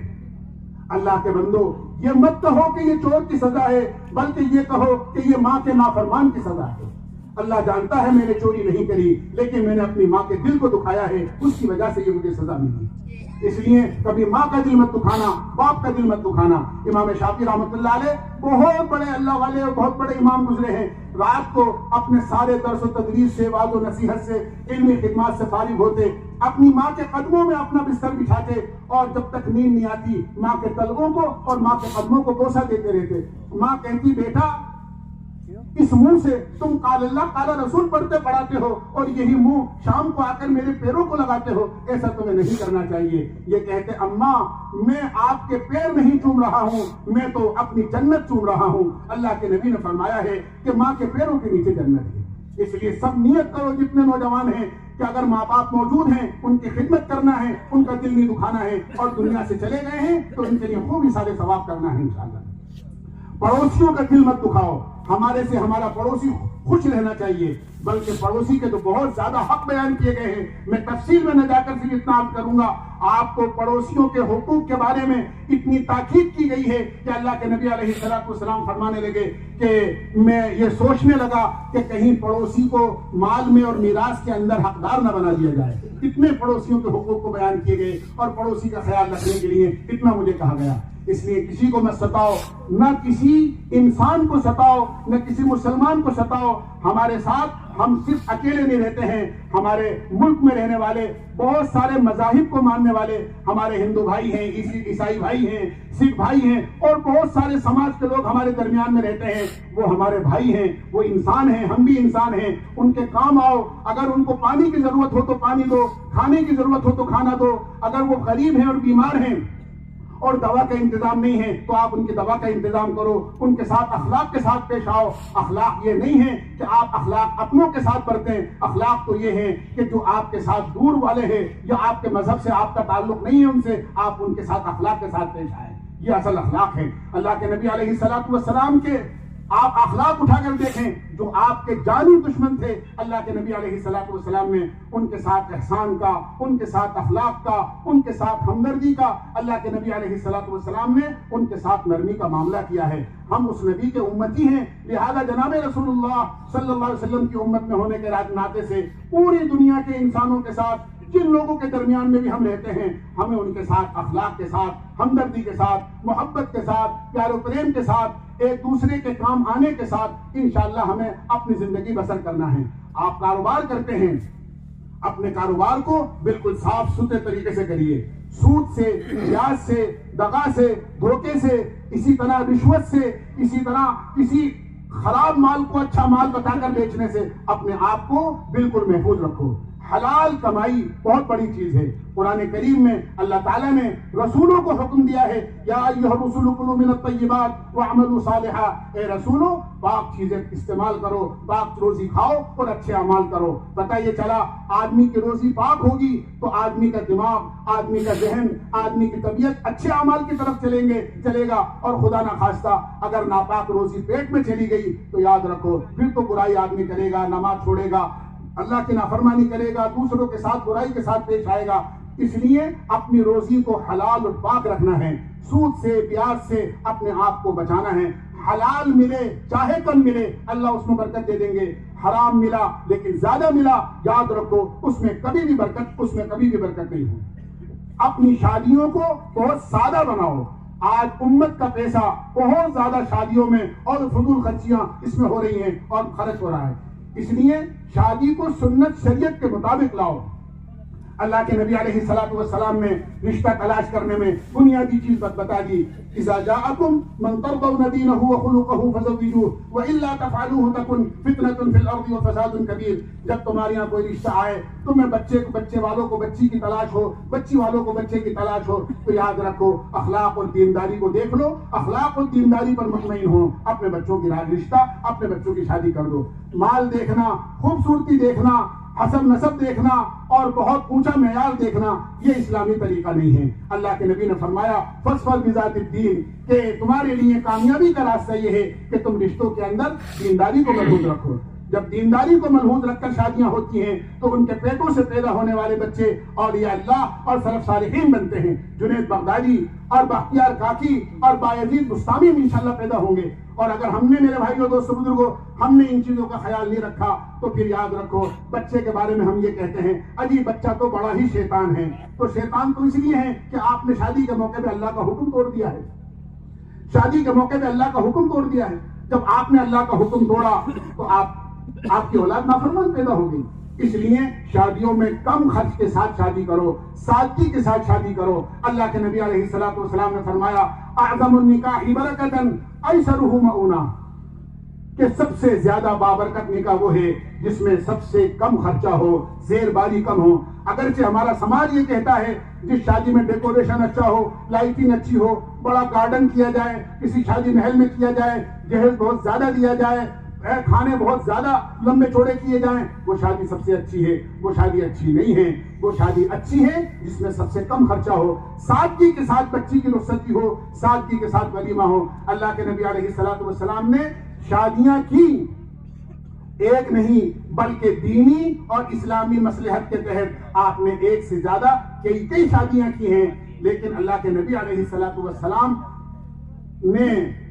اللہ کے بندو، یہ مت کہو کہ یہ چور کی سزا ہے، بلکہ یہ کہو کہ یہ ماں کے نافرمان کی سزا ہے. اللہ جانتا ہے میں نے چوری نہیں کری، لیکن میں نے اپنی ماں کے دل کو دکھایا ہے، اس کی وجہ سے یہ مجھے سزا ملی. اس لیے کبھی ماں کا دل مت دکھانا، باپ کا دل مت دکھانا. امام شافعی رحمۃ اللہ علیہ بہت بڑے اللہ والے اور بہت بڑے امام گزرے ہیں. رات کو اپنے سارے درس و تدریس سے، وعظ و نصیحت سے، علمی خدمات سے فارغ ہوتے، اپنی ماں کے قدموں میں اپنا بستر بچھاتے اور جب تک نیند نہیں آتی ماں کے تلووں کو اور ماں کے قدموں کو بوسہ دیتے رہتے. ماں کہتی، بیٹا، اس منہ سے تم قال اللہ قال رسول پڑھتے پڑھاتے ہو اور یہی منہ شام کو آ کر میرے پیروں کو لگاتے ہو، ایسا تمہیں نہیں کرنا چاہیے. یہ کہتے، اماں، میں آپ کے پیر نہیں چوم رہا ہوں، میں تو اپنی جنت چوم رہا ہوں. اللہ کے نبی نے فرمایا ہے کہ ماں کے پیروں کے نیچے جنت ہے. اس لیے سب نیت کرو جتنے نوجوان ہیں کہ اگر ماں باپ موجود ہیں ان کی خدمت کرنا ہے، ان کا دل نہیں دکھانا ہے، اور دنیا سے چلے گئے ہیں تو ان کے لیے خوب سارے ثواب کرنا ہے انشاءاللہ. پڑوسیوں کا دل مت دکھاؤ. ہمارے سے ہمارا پڑوسی خوش رہنا چاہیے، بلکہ پڑوسی کے تو بہت زیادہ حق بیان کیے گئے ہیں. میں تفصیل میں نہ جا کر صرف اتنا عرض کروں گا، آپ کو پڑوسیوں کے حقوق کے بارے میں اتنی تاکید کی گئی ہے کہ اللہ کے نبی علیہ السلام فرمانے لگے کہ میں یہ سوچنے لگا کہ کہیں پڑوسی کو مال میں اور میراث کے اندر حقدار نہ بنا دیا جائے. اتنے پڑوسیوں کے حقوق کو بیان کیے گئے اور پڑوسی کا خیال رکھنے کے لیے اتنا مجھے کہا گیا. اس لیے کسی کو مت ستاؤ، نہ کسی انسان کو ستاؤ، نہ کسی مسلمان کو ستاؤ. ہمارے ساتھ ہم صرف اکیلے نہیں رہتے ہیں، ہمارے ملک میں رہنے والے بہت سارے مذاہب کو ماننے والے ہمارے ہندو بھائی ہیں، عیسائی بھائی ہیں، سکھ بھائی ہیں، اور بہت سارے سماج کے لوگ ہمارے درمیان میں رہتے ہیں. وہ ہمارے بھائی ہیں، وہ انسان ہیں، ہم بھی انسان ہیں. ان کے کام آؤ. اگر ان کو پانی کی ضرورت ہو تو پانی دو، کھانے کی ضرورت ہو تو کھانا دو. اگر وہ غریب ہیں اور بیمار ہیں اور دوا کا انتظام نہیں ہے تو آپ ان کی دوا کا انتظام کرو. ان کے ساتھ اخلاق کے ساتھ پیش آؤ. اخلاق یہ نہیں ہے کہ آپ اخلاق اپنوں کے ساتھ برتیں. اخلاق تو یہ ہے کہ جو آپ کے ساتھ دور والے ہیں یا آپ کے مذہب سے آپ کا تعلق نہیں ہے ان سے، آپ ان کے ساتھ اخلاق کے ساتھ پیش آئیں. یہ اصل اخلاق ہے. اللہ کے نبی علیہ السلام کے آپ اخلاق اٹھا کر دیکھیں، جو آپ کے جانی دشمن تھے اللہ کے نبی علیہ الصلوۃ والسلام نے ان کے ساتھ احسان کا، ان کے ساتھ اخلاق کا، ان کے ساتھ ہمدردی کا، اللہ کے نبی علیہ الصلوۃ والسلام نے ان کے ساتھ نرمی کا معاملہ کیا ہے۔ ہم اس نبی کے امتی ہیں، لہذا جناب رسول اللہ صلی اللہ علیہ وسلم کی امت میں ہونے کے ناطے سے پوری دنیا کے انسانوں کے ساتھ، جن لوگوں کے درمیان میں بھی ہم رہتے ہیں، ہمیں ان کے ساتھ اخلاق کے ساتھ، ہمدردی کے ساتھ، محبت کے ساتھ، پیار و پریم کے ساتھ، ایک دوسرے کے کام آنے کے ساتھ انشاءاللہ ہمیں اپنی زندگی بسر کرنا ہے۔ آپ کاروبار کرتے ہیں، اپنے کاروبار کو بالکل صاف ستھرے طریقے سے کریے، سود سے، بیاج سے، دغا سے، دھوکے سے، اسی طرح رشوت سے، اسی طرح کسی خراب مال کو اچھا مال بتا کر بیچنے سے اپنے آپ کو بالکل محفوظ رکھو۔ حلال کمائی بہت بڑی چیز ہے۔ قرآن کریم میں اللہ تعالیٰ نے رسولوں کو حکم دیا ہے، یا ایھا الرسول کلوا من الطیبات واعملوا صالحا، اے رسولو پاک چیزیں استعمال کرو، پاک روزی کھاؤ اور اچھے اعمال کرو۔ پتہ یہ چلا آدمی کی روزی پاک ہوگی تو آدمی کا دماغ، آدمی کا ذہن، آدمی کی طبیعت اچھے اعمال کی طرف چلے گا، اور خدا نہ خواستہ اگر ناپاک روزی پیٹ میں چلی گئی تو یاد رکھو پھر تو برائی آدمی کرے گا، نماز چھوڑے گا، اللہ کی نافرمانی کرے گا، دوسروں کے ساتھ برائی کے ساتھ پیش آئے گا۔ اس لیے اپنی روزی کو حلال اور پاک رکھنا ہے، سود سے، بیاج سے اپنے آپ کو بچانا ہے۔ حلال ملے چاہے کم ملے اللہ اس میں برکت دے دیں گے، حرام ملا لیکن زیادہ ملا، یاد رکھو اس میں کبھی بھی برکت نہیں ہو۔ اپنی شادیوں کو بہت سادہ بناؤ۔ آج امت کا پیسہ بہت زیادہ شادیوں میں اور فضول خرچیاں اس میں ہو رہی ہیں اور خرچ ہو رہا ہے، اس لیے شادی کو سنت شریعت کے مطابق لاؤ۔ اللہ کے نبی علیہ الصلوۃ والسلام نے رشتہ تلاش کرنے میں بنیادی چیز بتا دی، اذا جاءکم من ترضون دینہ وخلقہ فزوجوہ والا تفعلوہ تکن فتنۃ فی الارض وفساد کبیر۔ جب تمہارے یہاں کوئی رشتہ آئے، تمہیں بچے والوں کو بچی کی تلاش ہو، بچی والوں کو بچے کی تلاش ہو، تو یاد رکھو اخلاق اور دینداری کو دیکھ لو، اخلاق اور دینداری پر مطمئن ہو، اپنے بچوں کی رشتہ، اپنے بچوں کی شادی کر دو۔ مال دیکھنا، خوبصورتی دیکھنا، حسب نسب دیکھنا اور بہت اونچا معیار دیکھنا یہ اسلامی طریقہ نہیں ہے۔ اللہ کے نبی نے فرمایا فاصبر بذات الدین، کہ تمہارے لیے کامیابی کا راستہ یہ ہے کہ تم رشتوں کے اندر دینداری کو ملحوظ رکھو۔ جب دینداری کو ملحوظ رکھ کر شادیاں ہوتی ہیں تو ان کے پیٹوں سے پیدا ہونے والے بچے اولیاء اللہ اور سلف صالحین بنتے ہیں۔ جنید بغدادی اور بختیار کاکی اور بایزید بستامی انشاءاللہ پیدا ہوں گے۔ اور اگر ہم نے، میرے بھائیوں دوستوں بزرگوں، ہم نے ان چیزوں کا خیال نہیں رکھا تو پھر یاد رکھو بچے کے بارے میں ہم یہ کہتے ہیں اجی بچہ تو بڑا ہی شیطان ہے۔ تو شیطان تو اس لیے ہے کہ آپ نے شادی کے موقع پہ اللہ کا حکم توڑ دیا ہے، شادی کے موقع پہ اللہ کا حکم توڑ دیا ہے۔ جب آپ نے اللہ کا حکم توڑا تو آپ کی اولاد نافرمان پیدا ہو گئی۔ اس لیے شادیوں میں کم خرچ کے ساتھ شادی کرو، سادگی کے ساتھ شادی کرو۔ اللہ کے نبی علیہ الصلوۃ والسلام نے فرمایا اعظم النکاح برکۃ ایسرہ مؤونہ، کہ سب سے زیادہ بابرکت نکاح وہ ہے جس میں سب سے کم خرچہ ہو، زیر باری کم ہو۔ اگرچہ ہمارا سماج یہ کہتا ہے جس شادی میں ڈیکوریشن اچھا ہو، لائٹنگ اچھی ہو، بڑا گارڈن کیا جائے، کسی شادی محل میں کیا جائے، جہیز بہت زیادہ دیا جائے، کھانے بہت زیادہ لمبے چوڑے کیے جائیں، وہ شادی سب سے اچھی ہے۔ وہ شادی اچھی نہیں ہے، وہ شادی اچھی ہے جس میں سب سے کم خرچہ ہو، سادگی کے ساتھ بچی کی رخصتی ہو، سادگی کے ساتھ ولیمہ ہو۔ اللہ کے نبی علیہ الصلوۃ والسلام نے شادیاں کی، ایک نہیں بلکہ دینی اور اسلامی مصلحت کے تحت آپ نے ایک سے زیادہ کئی شادیاں کی ہیں، لیکن اللہ کے نبی علیہ الصلوۃ والسلام نے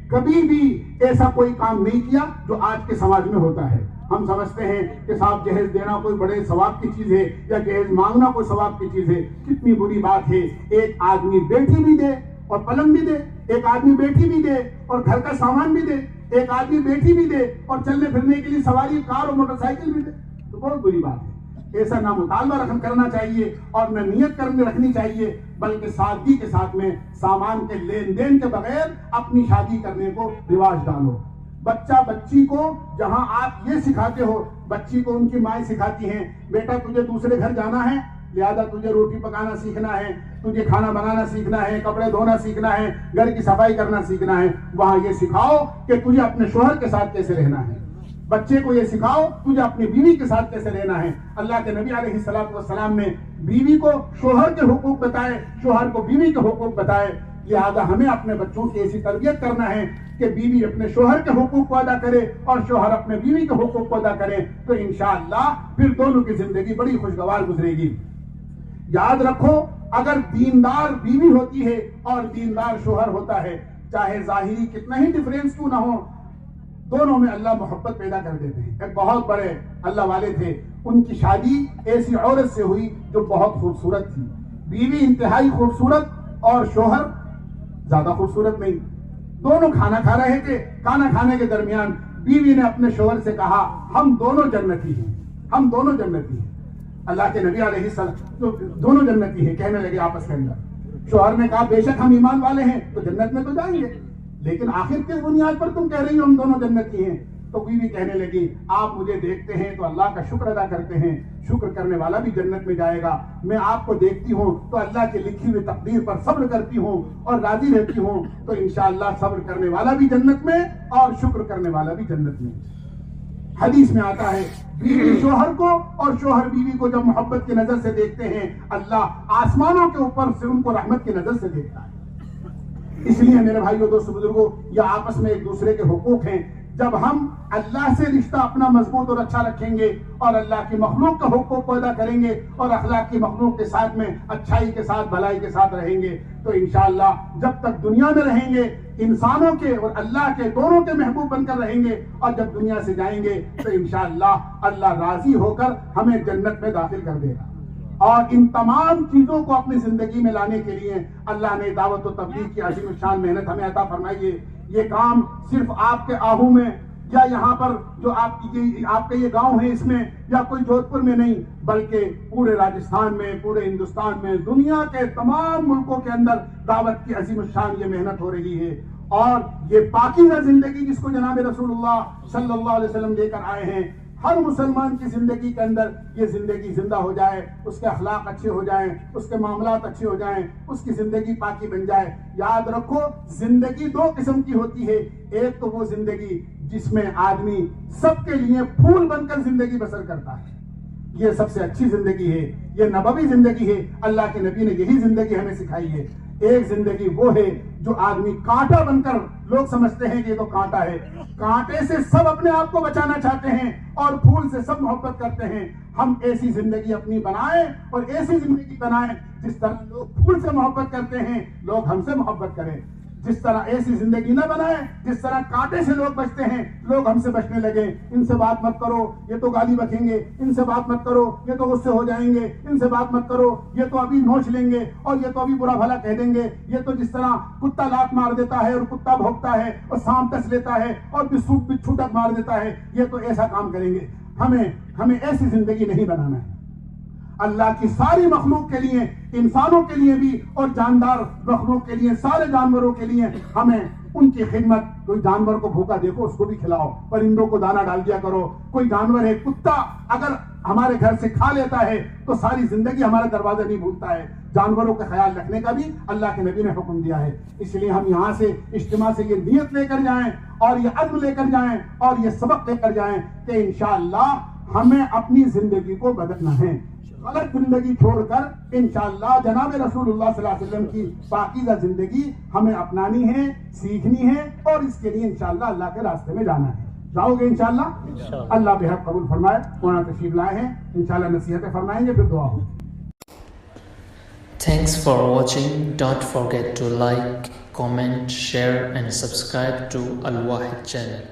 کبھی بھی ایسا کوئی کام نہیں کیا جو آج کے سماج میں ہوتا ہے۔ ہم سمجھتے ہیں کہ صاحب جہیز دینا کوئی بڑے ثواب کی چیز ہے یا جہیز مانگنا کوئی ثواب کی چیز ہے۔ کتنی بری بات ہے، ایک آدمی بیٹی بھی دے اور پلنگ بھی دے، ایک آدمی بیٹی بھی دے اور گھر کا سامان بھی دے، ایک آدمی بیٹی بھی دے اور چلنے پھرنے کے لیے سواری کار اور موٹر سائیکل بھی دے، تو بہت بری بات ہے۔ ایسا نہ مطالبہ کرنا چاہیے اور نہ نیت رکھنی چاہیے، بلکہ سادگی کے ساتھ میں سامان کے لین دین کے بغیر اپنی شادی کرنے کو رواج ڈالو۔ بچہ بچی کو جہاں آپ یہ سکھاتے ہو، بچی کو ان کی مائیں سکھاتی ہیں بیٹا تجھے دوسرے گھر جانا ہے، لہذا تجھے روٹی پکانا سیکھنا ہے، تجھے کھانا بنانا سیکھنا ہے، کپڑے دھونا سیکھنا ہے، گھر کی صفائی کرنا سیکھنا ہے۔ وہاں یہ سکھاؤ کہ تجھے اپنے شوہر کے ساتھ کیسے رہنا ہے، بچے کو یہ سکھاؤ تجھے اپنی بیوی کے ساتھ کیسے رہنا ہے۔ اللہ کے نبی علیہ الصلوۃ والسلام نے بیوی کو شوہر کے حقوق بتائے، شوہر کو بیوی کے حقوق بتائے۔ لہذا ہمیں اپنے بچوں کی ایسی تربیت کرنا ہے کہ بیوی اپنے شوہر کے حقوق کو ادا کرے اور شوہر اپنے بیوی کے حقوق کو ادا کرے، تو انشاءاللہ پھر دونوں کی زندگی بڑی خوشگوار گزرے گی۔ یاد رکھو، اگر دیندار بیوی ہوتی ہے اور دیندار شوہر ہوتا ہے، چاہے ظاہری کتنا ہی ڈفرینس کیوں نہ ہو، دونوں میں اللہ محبت پیدا کر دیتے ہیں۔ ایک بہت بڑے اللہ والے تھے، ان کی شادی ایسی عورت سے ہوئی جو بہت خوبصورت تھی، بیوی انتہائی خوبصورت اور شوہر زیادہ خوبصورت نہیں، دونوں کھانا کھا رہے تھے، کھانا کھانے کے درمیان بیوی نے اپنے شوہر سے کہا ہم دونوں جنتی ہیں، ہم دونوں جنتی ہیں۔ اللہ کے نبی علیہ السلام دونوں جنتی ہیں کہنے لگے آپس کے اندر۔ شوہر نے کہا بے شک ہم ایمان والے ہیں تو جنت میں تو جائیں گے، لیکن آخر کس بنیاد پر تم کہہ رہی ہو ہم دونوں جنتی ہیں؟ تو بیوی کہنے لگی آپ مجھے دیکھتے ہیں تو اللہ کا شکر ادا کرتے ہیں، شکر کرنے والا بھی جنت میں جائے گا، میں آپ کو دیکھتی ہوں تو اللہ کی لکھی ہوئی تقدیر پر صبر کرتی ہوں اور راضی رہتی ہوں، تو انشاءاللہ صبر کرنے والا بھی جنت میں اور شکر کرنے والا بھی جنت میں۔ حدیث میں آتا ہے بیوی شوہر کو اور شوہر بیوی کو جب محبت کی نظر سے دیکھتے ہیں، اللہ آسمانوں کے اوپر سے ان کو رحمت کی نظر سے دیکھتا ہے۔ اس لیے میرے بھائیوں دوستو بزرگوں، یہ آپس میں ایک دوسرے کے حقوق ہیں۔ جب ہم اللہ سے رشتہ اپنا مضبوط اور اچھا رکھیں گے اور اللہ کی مخلوق کا حقوق کو ادا کریں گے اور اخلاق کی مخلوق کے ساتھ میں اچھائی کے ساتھ بھلائی کے ساتھ رہیں گے، تو انشاءاللہ جب تک دنیا میں رہیں گے انسانوں کے اور اللہ کے دونوں کے محبوب بن کر رہیں گے، اور جب دنیا سے جائیں گے تو انشاءاللہ اللہ راضی ہو کر ہمیں جنت میں داخل کر دے گا۔ اور ان تمام چیزوں کو اپنی زندگی میں لانے کے لیے اللہ نے دعوت و تبلیغ کی عظیم الشان محنت ہمیں عطا فرمائی ہے۔ یہ کام صرف آپ کے آہو میں یا یہاں پر جو آپ کے یہ گاؤں ہے اس میں یا کوئی جودھ پور میں نہیں، بلکہ پورے راجستھان میں، پورے ہندوستان میں، دنیا کے تمام ملکوں کے اندر دعوت کی عظیم الشان یہ محنت ہو رہی ہے۔ اور یہ پاکیزہ زندگی جس کو جناب رسول اللہ صلی اللہ علیہ وسلم لے کر آئے ہیں، ہر مسلمان کی زندگی کے اندر یہ زندگی زندہ ہو جائے، اس کے اخلاق اچھے ہو جائیں، اس کے معاملات اچھے ہو جائیں، اس کی زندگی پاکی بن جائے۔ یاد رکھو زندگی دو قسم کی ہوتی ہے، ایک تو وہ زندگی جس میں آدمی سب کے لیے پھول بن کر زندگی بسر کرتا ہے، یہ سب سے اچھی زندگی ہے، یہ نبوی زندگی ہے، اللہ کے نبی نے یہی زندگی ہمیں سکھائی ہے۔ ایک زندگی وہ ہے جو آدمی کانٹا بن کر، لوگ سمجھتے ہیں کہ یہ تو کانٹا ہے، کانٹے سے سب اپنے آپ کو بچانا چاہتے ہیں اور پھول سے سب محبت کرتے ہیں۔ ہم ایسی زندگی اپنی بنائیں اور ایسی زندگی بنائیں جس طرح لوگ پھول سے محبت کرتے ہیں لوگ ہم سے محبت کریں، جس طرح ایسی زندگی نہ بنائیں جس طرح کانٹے سے لوگ بچتے ہیں لوگ ہم سے بچنے لگیں۔ ان سے بات مت کرو، یہ تو گالی بکیں گے، ان سے بات مت کرو، یہ تو غصے ہو جائیں گے، ان سے بات مت کرو، یہ تو ابھی نوچ لیں گے اور یہ تو ابھی برا بھلا کہہ دیں گے، یہ تو جس طرح کتا لات مار دیتا ہے اور کتا بھونکتا ہے اور سانپ ڈس لیتا ہے اور بچھو ٹک مار دیتا ہے، یہ تو ایسا کام کریں گے۔ ہمیں ایسی زندگی نہیں بنانا ہے۔ اللہ کی ساری مخلوق کے لیے، انسانوں کے لیے بھی اور جاندار مخلوق کے لیے، سارے جانوروں کے لیے ہمیں ان کی خدمت، کوئی جانور کو بھوکا دیکھو اس کو بھی کھلاؤ، پرندوں کو دانہ ڈال دیا کرو۔ کوئی جانور ہے کتا اگر ہمارے گھر سے کھا لیتا ہے تو ساری زندگی ہمارا دروازہ نہیں بھولتا ہے۔ جانوروں کا خیال رکھنے کا بھی اللہ کے نبی نے حکم دیا ہے۔ اس لیے ہم یہاں سے اجتماع سے یہ نیت لے کر جائیں اور یہ عزم لے کر جائیں اور یہ سبق لے کر جائیں کہ انشاءاللہ ہمیں اپنی زندگی کو بدلنا ہے، غلط زندگی چھوڑ کر انشاءاللہ جناب رسول اللہ صلی اللہ علیہ وسلم کی پاکیزہ زندگی ہمیں اپنانی ہے، سیکھنی ہے اور اس کے لیے انشاءاللہ اللہ کے راستے میں جانا ہے۔ جاؤ گے انشاءاللہ؟ اللہ بہت قبول فرمائے۔ مولانا تشریف لائے ہیں، انشاءاللہ نصیحتیں فرمائیں گے، پھر دعا ہو۔ Thanks for watching. Don't forget to like, comment, share and subscribe to Al Wahid channel.